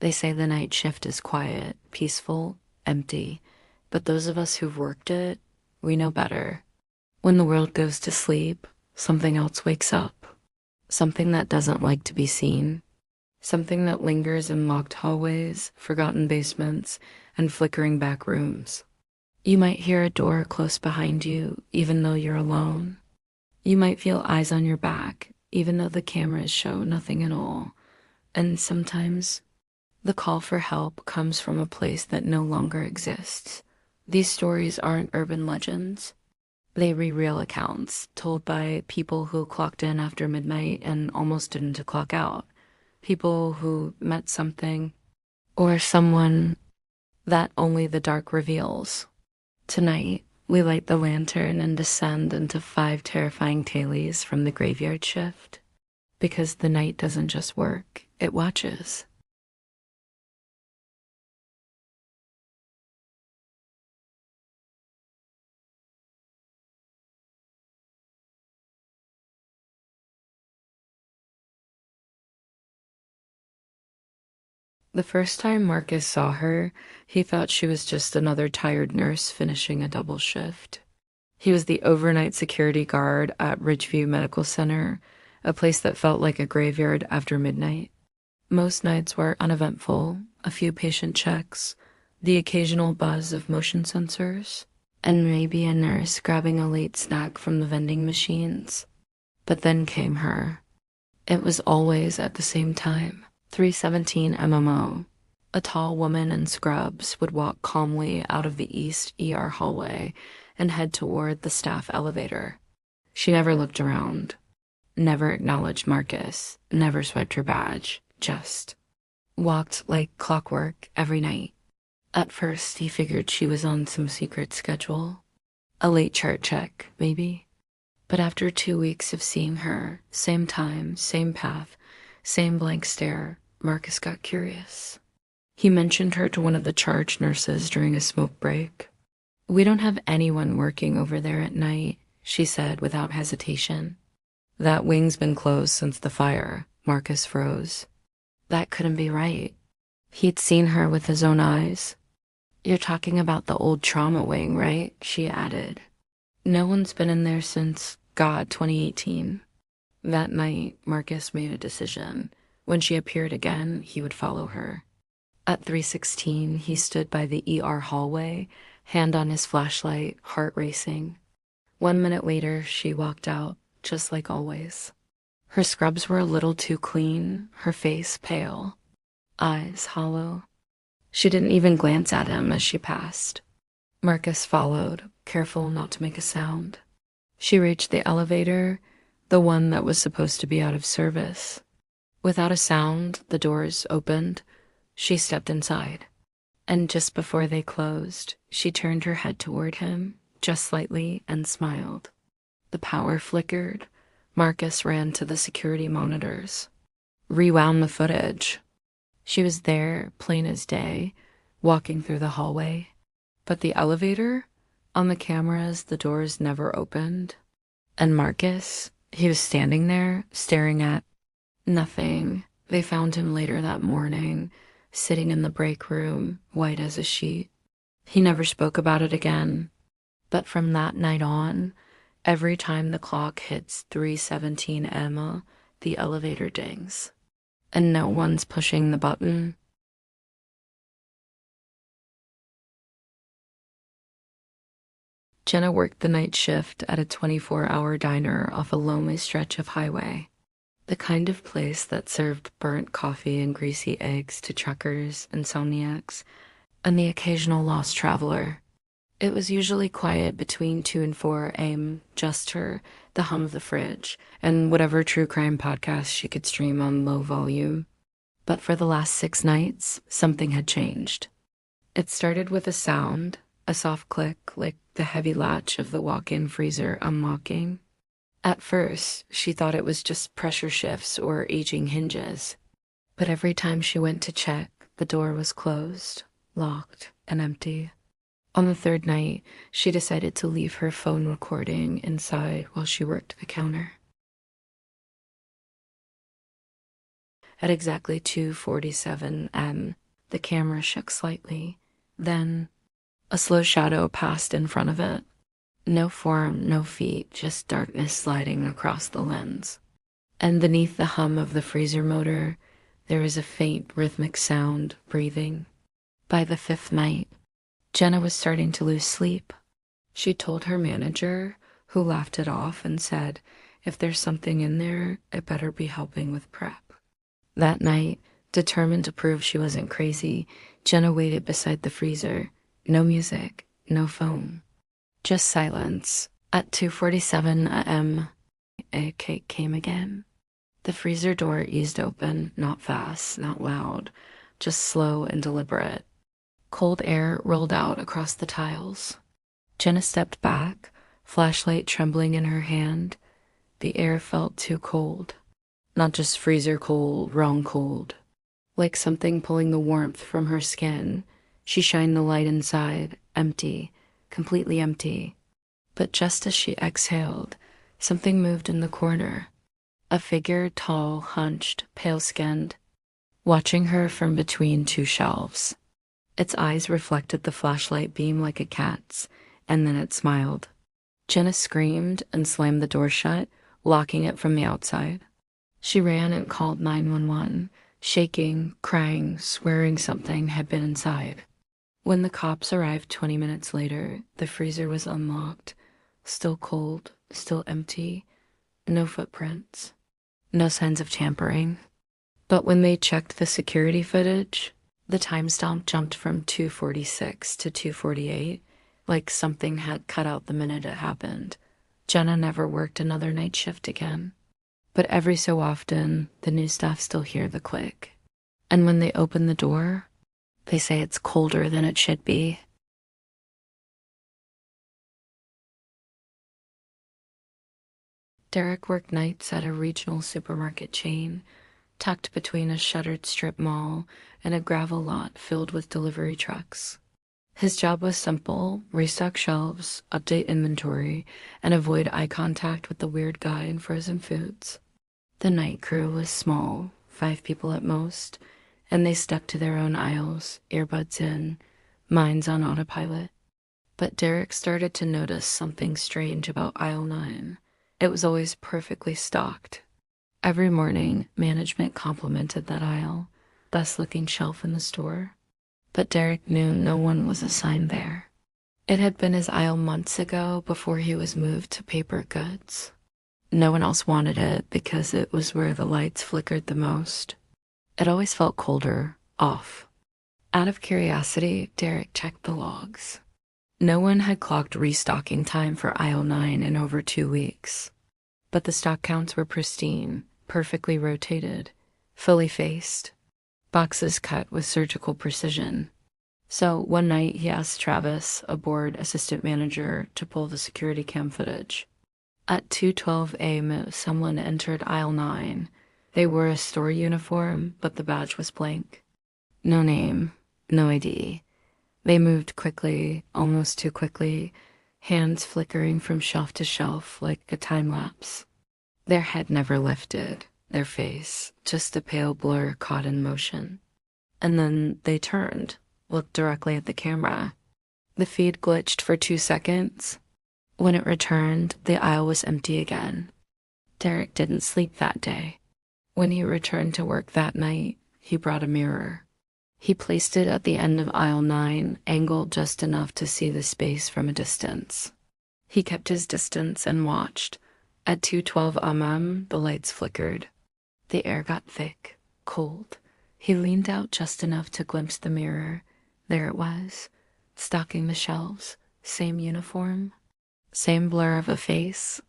They say the night shift is quiet, peaceful, empty, but those of us who've worked it, we know better. When the world goes to sleep, something else wakes up. Something that doesn't like to be seen. Something that lingers in locked hallways, forgotten basements, and flickering back rooms. You might hear a door close behind you, even though you're alone. You might feel eyes on your back, even though the cameras show nothing at all. And sometimes, the call for help comes from a place that no longer exists. These stories aren't urban legends. They real accounts told by people who clocked in after midnight and almost didn't clock out. People who met something or someone that only the dark reveals. Tonight, we light the lantern and descend into 5 terrifying tales from the graveyard shift. Because the night doesn't just work, it watches. The first time Marcus saw her, he thought she was just another tired nurse finishing a double shift. He was the overnight security guard at Ridgeview Medical Center, a place that felt like a graveyard after midnight. Most nights were uneventful, a few patient checks, the occasional buzz of motion sensors, and maybe a nurse grabbing a late snack from the vending machines. But then came her. It was always at the same time. 317 MMO. A tall woman in scrubs would walk calmly out of the East ER hallway and head toward the staff elevator. She never looked around, never acknowledged Marcus, never swiped her badge, just walked like clockwork every night. At first, he figured she was on some secret schedule. A late chart check, maybe. But after 2 weeks of seeing her, same time, same path, same blank stare, Marcus got curious. He mentioned her to one of the charge nurses during a smoke break. "We don't have anyone working over there at night," she said without hesitation. "That wing's been closed since the fire." Marcus froze. That couldn't be right. He'd seen her with his own eyes. "You're talking about the old trauma wing, right?" she added. "No one's been in there since, God, 2018. That night, Marcus made a decision. When she appeared again, he would follow her. At 3:16, he stood by the ER hallway, hand on his flashlight, heart racing. 1 minute later, she walked out, just like always. Her scrubs were a little too clean, her face pale, eyes hollow. She didn't even glance at him as she passed. Marcus followed, careful not to make a sound. She reached the elevator, the one that was supposed to be out of service. Without a sound, the doors opened. She stepped inside. And just before they closed, she turned her head toward him, just slightly, and smiled. The power flickered. Marcus ran to the security monitors. Rewound the footage. She was there, plain as day, walking through the hallway. But the elevator? On the cameras, the doors never opened. And Marcus, he was standing there, staring at nothing. They found him later that morning, sitting in the break room, white as a sheet. He never spoke about it again. But from that night on, every time the clock hits 3:17 Emma, the elevator dings. And no one's pushing the button. Jenna worked the night shift at a 24-hour diner off a lonely stretch of highway. The kind of place that served burnt coffee and greasy eggs to truckers, insomniacs, and the occasional lost traveler. It was usually quiet between 2 and 4 a.m., just her, the hum of the fridge, and whatever true crime podcast she could stream on low volume. But for the last 6 nights, something had changed. It started with a sound, a soft click like the heavy latch of the walk-in freezer unlocking. At first, she thought it was just pressure shifts or aging hinges. But every time she went to check, the door was closed, locked, and empty. On the 3rd night, she decided to leave her phone recording inside while she worked the counter. At exactly 2:47 m, the camera shook slightly. Then, a slow shadow passed in front of it. No form, no feet, just darkness sliding across the lens. And beneath the hum of the freezer motor, there was a faint rhythmic sound, breathing. By the fifth night, Jenna was starting to lose sleep. She told her manager, who laughed it off and said, if there's something in there, it better be helping with prep. That night, determined to prove she wasn't crazy, Jenna waited beside the freezer. No music, no phone. Just silence. At 2:47 a.m., a cake came again. The freezer door eased open, not fast, not loud, just slow and deliberate. Cold air rolled out across the tiles. Jenna stepped back, flashlight trembling in her hand. The air felt too cold. Not just freezer cold, wrong cold. Like something pulling the warmth from her skin. She shined the light inside, empty, completely empty. But just as she exhaled, something moved in the corner. A figure, tall, hunched, pale-skinned, watching her from between two shelves. Its eyes reflected the flashlight beam like a cat's, and then it smiled. Jenna screamed and slammed the door shut, locking it from the outside. She ran and called 911, shaking, crying, swearing something had been inside. When the cops arrived 20 minutes later, the freezer was unlocked, still cold, still empty, no footprints, no signs of tampering. But when they checked the security footage, the timestamp jumped from 2:46 to 2:48, like something had cut out the minute it happened. Jenna never worked another night shift again. But every so often, the new staff still hear the click. And when they open the door, they say it's colder than it should be. Derek worked nights at a regional supermarket chain, tucked between a shuttered strip mall and a gravel lot filled with delivery trucks. His job was simple: restock shelves, update inventory, and avoid eye contact with the weird guy in frozen foods. The night crew was small, 5 people at most, and they stuck to their own aisles, earbuds in, minds on autopilot. But Derek started to notice something strange about aisle 9. It was always perfectly stocked. Every morning, management complimented that aisle, best-looking shelf in the store. But Derek knew no one was assigned there. It had been his aisle months ago before he was moved to paper goods. No one else wanted it because it was where the lights flickered the most. It always felt colder, off. Out of curiosity, Derek checked the logs. No one had clocked restocking time for aisle 9 in over 2 weeks. But the stock counts were pristine, perfectly rotated, fully faced, boxes cut with surgical precision. So one night he asked Travis, a board assistant manager, to pull the security cam footage. At 2:12 a.m., someone entered aisle 9. They wore a store uniform, but the badge was blank. No name, no ID. They moved quickly, almost too quickly, hands flickering from shelf to shelf like a time lapse. Their head never lifted, their face just a pale blur caught in motion. And then they turned, looked directly at the camera. The feed glitched for 2 seconds. When it returned, the aisle was empty again. Derek didn't sleep that day. When he returned to work that night, he brought a mirror. He placed it at the end of aisle 9, angled just enough to see the space from a distance. He kept his distance and watched. At 2:12 a.m., the lights flickered. The air got thick, cold. He leaned out just enough to glimpse the mirror. There it was, stocking the shelves, same uniform, same blur of a face.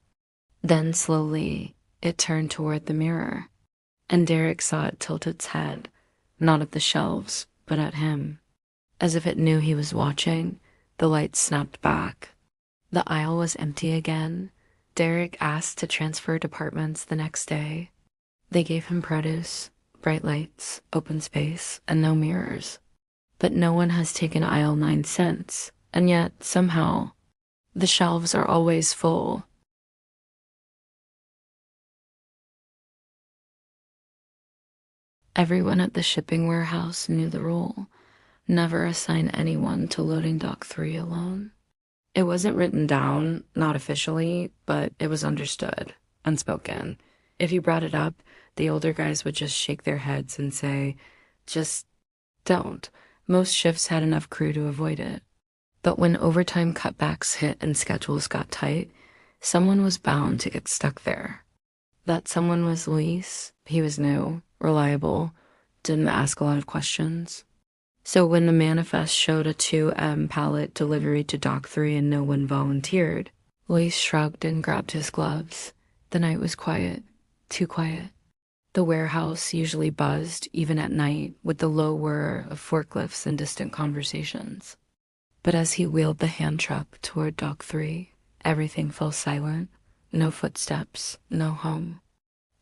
Then slowly, it turned toward the mirror, and Derek saw it tilt its head, not at the shelves, but at him. As if it knew he was watching, the lights snapped back. The aisle was empty again. Derek asked to transfer departments the next day. They gave him produce, bright lights, open space, and no mirrors. But no one has taken aisle 9 since, and yet, somehow, the shelves are always full. Everyone at the shipping warehouse knew the rule. Never assign anyone to loading dock 3 alone. It wasn't written down, not officially, but it was understood, unspoken. If you brought it up, the older guys would just shake their heads and say, just don't. Most shifts had enough crew to avoid it. But when overtime cutbacks hit and schedules got tight, someone was bound to get stuck there. That someone was Luis. He was new, reliable, didn't ask a lot of questions. So when the manifest showed a 2M pallet delivery to Dock 3 and no one volunteered, Luis shrugged and grabbed his gloves. The night was quiet, too quiet. The warehouse usually buzzed, even at night, with the low whir of forklifts and distant conversations. But as he wheeled the hand truck toward Dock 3, everything fell silent. No footsteps, no hum.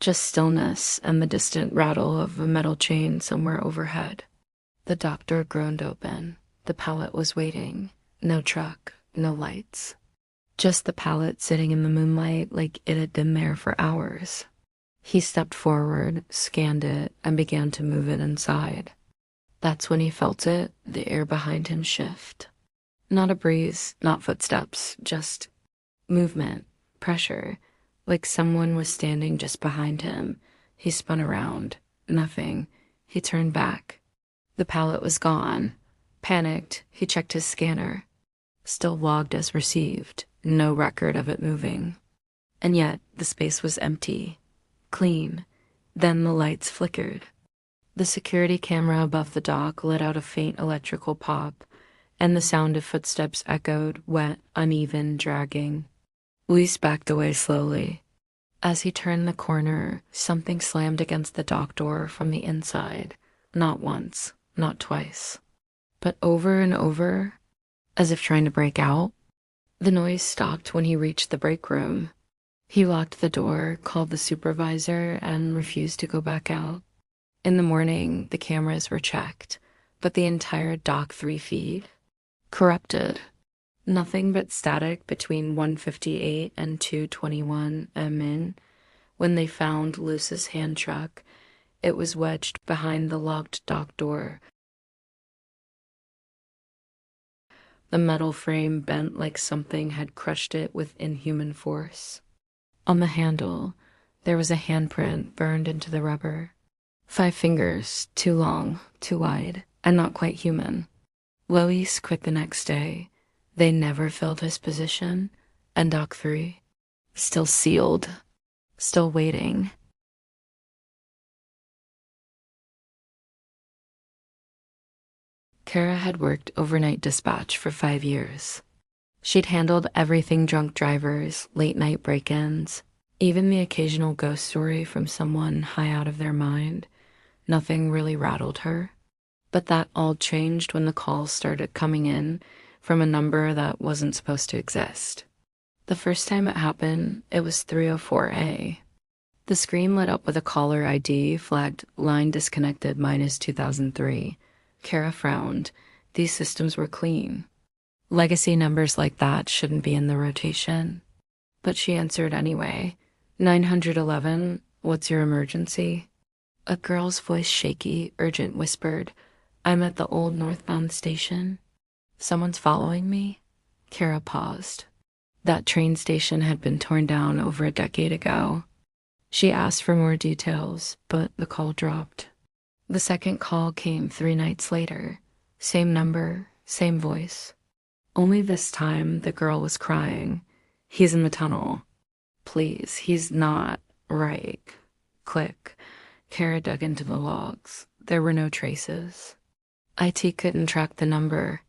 Just stillness and the distant rattle of a metal chain somewhere overhead. The dock door groaned open. The pallet was waiting. No truck, no lights. Just the pallet sitting in the moonlight like it had been there for hours. He stepped forward, scanned it, and began to move it inside. That's when he felt it, the air behind him shift. Not a breeze, not footsteps, just movement, pressure, like someone was standing just behind him. He spun around. Nothing. He turned back. The pallet was gone. Panicked, he checked his scanner. Still logged as received, no record of it moving. And yet, the space was empty. Clean. Then the lights flickered. The security camera above the dock let out a faint electrical pop, and the sound of footsteps echoed, wet, uneven, dragging. Luis backed away slowly. As he turned the corner, something slammed against the dock door from the inside. Not once, not twice, but over and over, as if trying to break out. The noise stopped when he reached the break room. He locked the door, called the supervisor, and refused to go back out. In the morning, the cameras were checked, but the entire Dock 3 feed, corrupted. Nothing but static between 1:58 and 2:21 m.in. When they found Luce's hand truck, it was wedged behind the locked dock door. The metal frame bent like something had crushed it with inhuman force. On the handle, there was a handprint burned into the rubber. 5 fingers, too long, too wide, and not quite human. Luis quit the next day. They never filled his position, and Dock 3, still sealed, still waiting. Kara had worked overnight dispatch for 5 years. She'd handled everything: drunk drivers, late-night break-ins, even the occasional ghost story from someone high out of their mind. Nothing really rattled her. But that all changed when the calls started coming in from a number that wasn't supposed to exist. The first time it happened, it was 304A. The screen lit up with a caller ID flagged line disconnected -2003. Kara frowned. These systems were clean. Legacy numbers like that shouldn't be in the rotation. But she answered anyway. 911, what's your emergency? A girl's voice, shaky, urgent, whispered, I'm at the old northbound station. Someone's following me? Kara paused. That train station had been torn down over a decade ago. She asked for more details, but the call dropped. The second call came 3 nights later. Same number, same voice. Only this time, the girl was crying. He's in the tunnel. Please, he's not right. Click. Kara dug into the logs. There were no traces. IT couldn't track the number.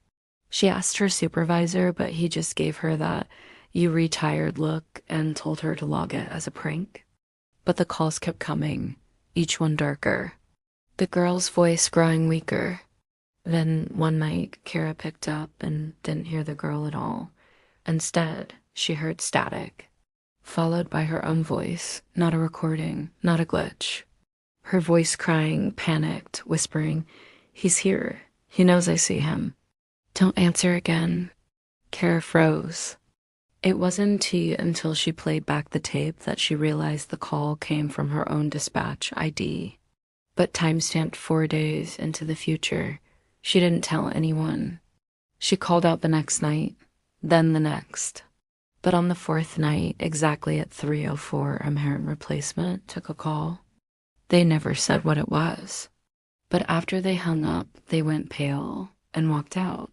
She asked her supervisor, but he just gave her that "you retired" look and told her to log it as a prank. But the calls kept coming, each one darker. The girl's voice growing weaker. Then one night, Kara picked up and didn't hear the girl at all. Instead, she heard static, followed by her own voice, not a recording, not a glitch. Her voice crying, panicked, whispering, he's here. He knows I see him. Don't answer again. Kara froze. It wasn't until she played back the tape that she realized the call came from her own dispatch ID. but time stamped 4 days into the future. She didn't tell anyone. She called out the next night, then the next. But on the fourth night, exactly at 3:04, a parent replacement took a call. They never said what it was. But after they hung up, they went pale and walked out,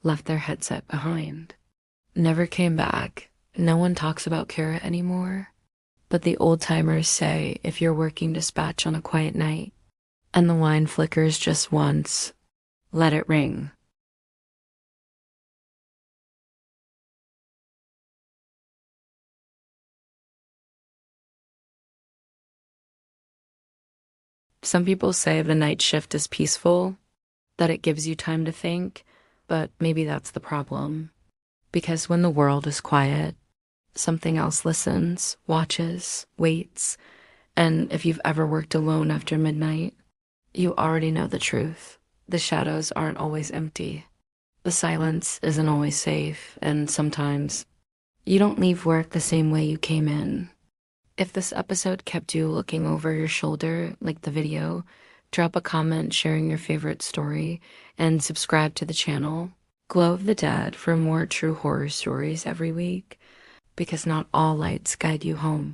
left their headset behind. Never came back. No one talks about Kara anymore. But the old-timers say if you're working dispatch on a quiet night and the wine flickers just once, let it ring. Some people say the night shift is peaceful, that it gives you time to think, but maybe that's the problem. Because when the world is quiet, something else listens, watches, waits, and if you've ever worked alone after midnight, you already know the truth. The shadows aren't always empty. The silence isn't always safe, and sometimes you don't leave work the same way you came in. If this episode kept you looking over your shoulder, like the video, drop a comment sharing your favorite story, and subscribe to the channel. Glow of the Dead for more true horror stories every week, because not all lights guide you home.